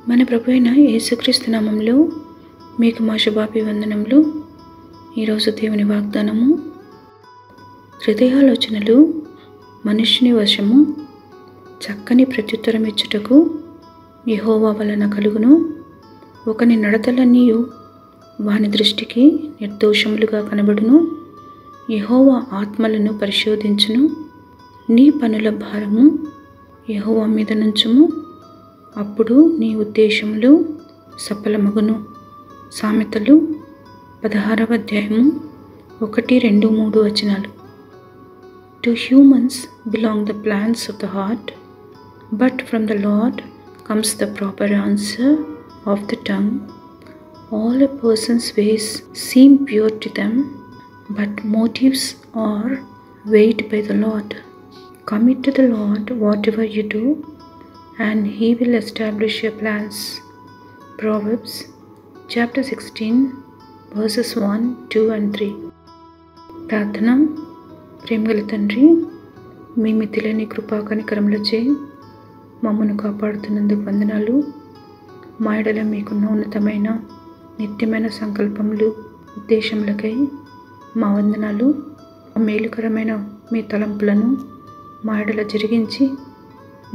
మన ప్రభు అయిన యేసుక్రీస్తు నామములో మీకు మా శుభాభివందనములు. ఈరోజు దేవుని వాగ్దానము, హృదయాలోచనలు మనుష్యుని వశము, చక్కని ప్రత్యుత్తరం ఇచ్చుటకు యెహోవా వలన కలుగును. ఒకని నడతలన్నీ వాని దృష్టికి నిర్దోషములుగా కనబడును. యెహోవా ఆత్మలను పరిశోధించును. నీ పనుల భారము యెహోవా మీద నుంచుము, అప్పుడు నీ ఉద్దేశములు సఫలమగును. సామెతలు 16వ అధ్యాయము 1, 2, 3 వచనాలు. To humans belong the plans of the heart, but from the Lord comes the proper answer of the tongue. All a person's ways seem pure to them, but motives are weighed by the Lord. Commit to the Lord whatever you do, and He will establish your plans. Proverbs chapter 16 verses 1, 2 and 3. ప్రార్థన. ప్రేమగల తండ్రి, మీ మితిలేని కృపా కనికరములచే మమ్మను కాపాడుతున్నందుకు వందనాలు. మా ఎడల మీకున్న ఉన్నతమైన నిత్యమైన సంకల్పములు, ఉద్దేశములకై మా వందనాలు. మేలుకరమైన మీ తలంపులను మా ఎడల జరిగించి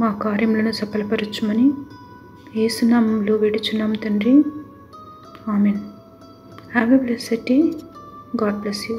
మా కార్యములను సఫలపరచుమని యేసు నామములో వేడుచున్నాం తండ్రి. Amen. Have a blessed day. God bless you.